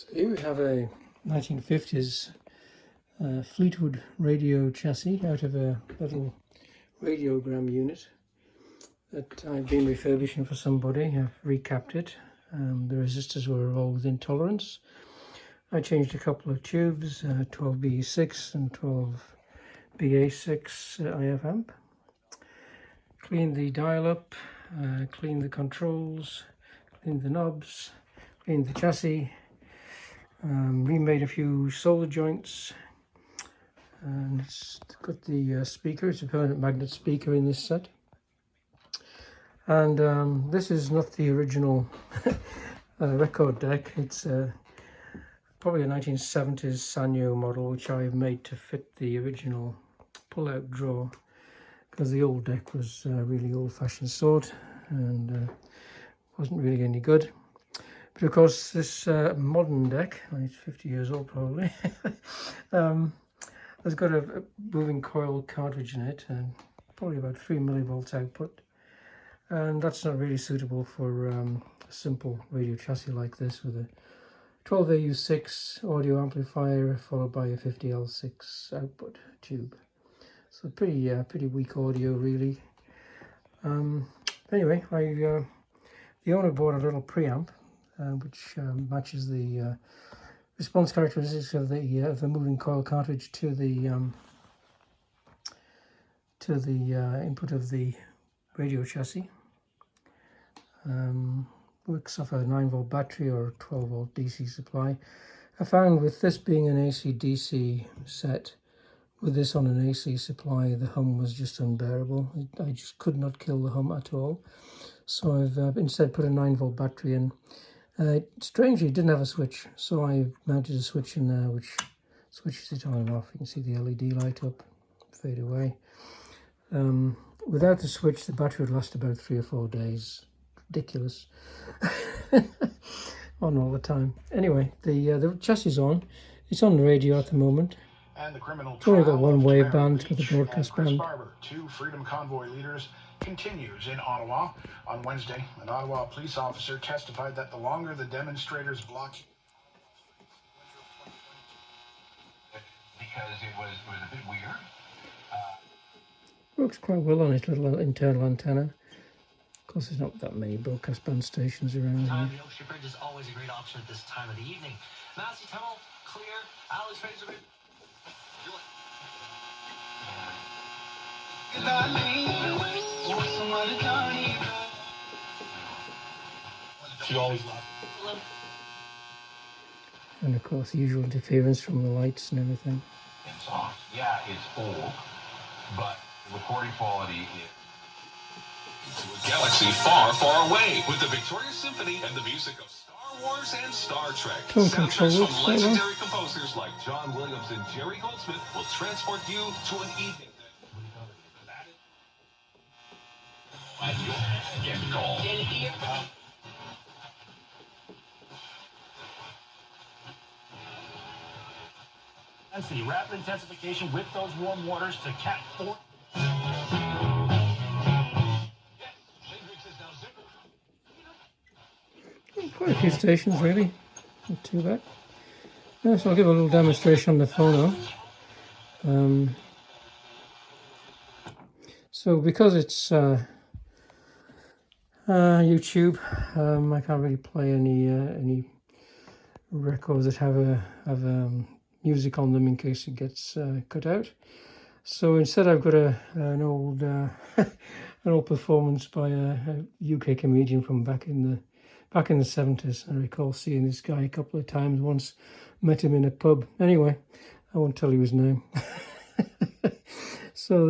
So here we have a 1950s Fleetwood radio chassis out of a little Radiogram unit that I've been refurbishing for somebody. I've recapped it. The resistors were all within tolerance. I changed a couple of tubes, 12BE6 and 12BA6 IF amp. Cleaned the dial up, cleaned the controls, cleaned the knobs, cleaned the chassis, remade a few solder joints, and it's got the speaker. It's a permanent magnet speaker in this set. And this is not the original record deck. It's probably a 1970s Sanyo model, which I've made to fit the original pull-out drawer, because the old deck was really old-fashioned sort and wasn't really any good. But of course, this modern deck, it's 50 years old probably, has got a moving coil cartridge in it, and probably about 3 millivolts output. And that's not really suitable for a simple radio chassis like this, with a 12AU6 audio amplifier followed by a 50L6 output tube. So pretty weak audio really. Anyway, the owner bought a little preamp which matches the response characteristics of the moving coil cartridge to the input of the radio chassis. Works off a 9-volt battery or 12-volt DC supply. I found with this being an AC-DC set, with this on an AC supply, the hum was just unbearable. I just could not kill the hum at all. So I've instead put a 9-volt battery in. Strangely, it didn't have a switch, so I mounted a switch in there which switches it on and off. You can see the LED light up, fade away. Without the switch, the battery would last about 3 or 4 days. Ridiculous. On all the time. Anyway, the chassis is on. It's on the radio at the moment. And the criminal it's only got one waveband with a broadcast band. Barber, 2 Freedom Convoy leaders, continues in Ottawa. On Wednesday, an Ottawa police officer testified that the longer the demonstrators blocked, because it was a bit weird. Works quite well on its little internal antenna. Of course, there's not that many broadcast band stations around here. The Ocean Bridge is always a great option at this time of the evening. Nazi Tunnel, clear. Alex Fraser. She always loved. And of course, the usual interference from the lights and everything. It's soft. Yeah, it's old, but the recording quality is... Galaxy far, far away with the Victoria Symphony and the music of Star Wars and Star Trek. Soundtracks from legendary composers like John Williams and Jerry Goldsmith will transport you to an evening that get called. Density, rapid intensification with those warm waters to Cat 4. Quite a few stations really, not too bad. Yeah, so I'll give a little demonstration on the phono. So because it's YouTube, I can't really play any records that have music on them in case it gets cut out. So instead, I've got an old an old performance by a UK comedian from back in the 70s. I recall seeing this guy a couple of times. Once met him in a pub. Anyway, I won't tell you his name. So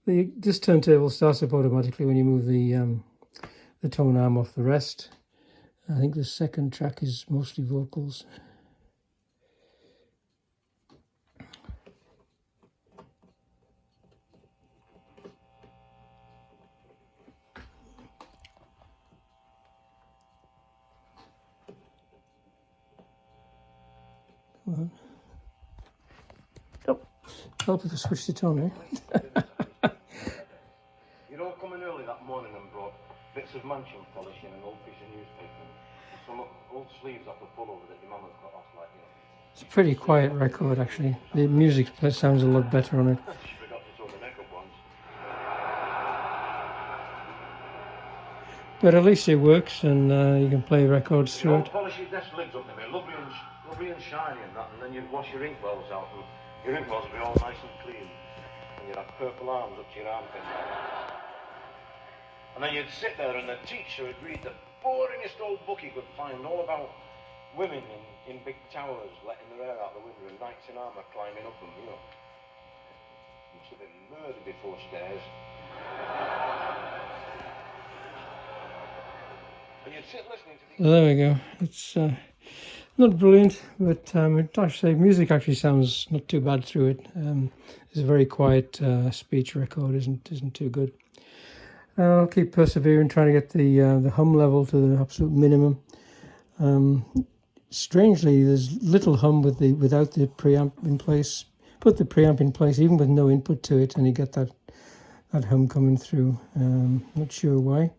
this turntable starts up automatically when you move the tone arm off the rest. I think the second track is mostly vocals. Oh, help if I switched it on, eh? You'd all come in early that morning and brought bits of mansion polish and an old piece of newspaper, some old sleeves off the pullover that your mum had cut off, like, you know. It's a pretty quiet record actually. The music sounds a lot better on it. She forgot to sew the neck up once. But at least it works, and you can play records You through know, it. polish your desk lids up, they'll be lovely and shiny and that, and then you'd wash your inkwells out, and your inkwells would be all nice and clean. And you'd have purple arms up to your armpits. And then you'd sit there and the teacher would read the boringest old book he could find, all about women in big towers letting their hair out the window and knights in armour climbing up them, you know. Must have been murdered before stairs. And you'd sit listening to the... So there we go. It's not brilliant, but it actually, music actually sounds not too bad through it. It's a very quiet speech record, isn't too good. I'll keep persevering, trying to get the hum level to the absolute minimum. Strangely, there's little hum without the preamp in place. Put the preamp in place, even with no input to it, and you get that hum coming through. Not sure why.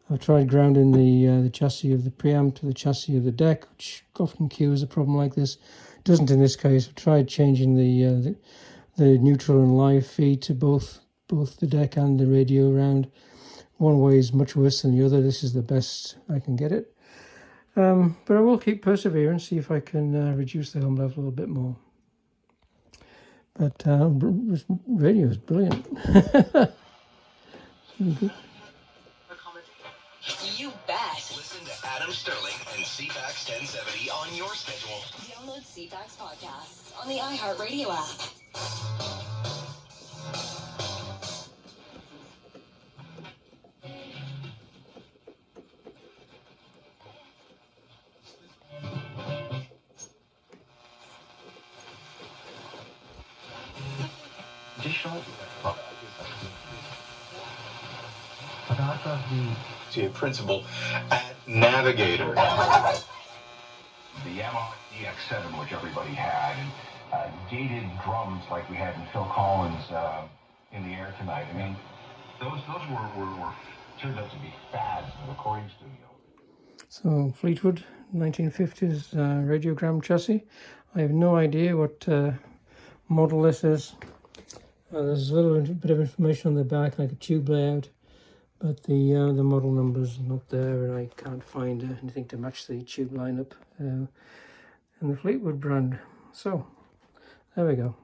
I've tried grounding the chassis of the preamp to the chassis of the deck, which often cues a problem like this. It doesn't in this case. I've tried changing the neutral and live feed to both the deck and the radio round. One way is much worse than the other. This is the best I can get it. But I will keep persevering, see if I can reduce the hum level a bit more. But radio is brilliant. You bet. Listen to Adam Sterling and CFAX 1070 on your schedule. Download CFAX podcasts on the iHeartRadio app. Additional about the Principal at Navigator. The Yamaha EX7, which everybody had, and gated drums like we had in Phil Collins' In the Air Tonight. I mean, those were turned out to be fads in the recording studio. So Fleetwood 1950's Radiogram chassis. I have no idea what model this is. There's a little bit of information on the back, like a tube layout, but the model number's not there, and I can't find anything to match the tube lineup in the Fleetwood brand. So there we go.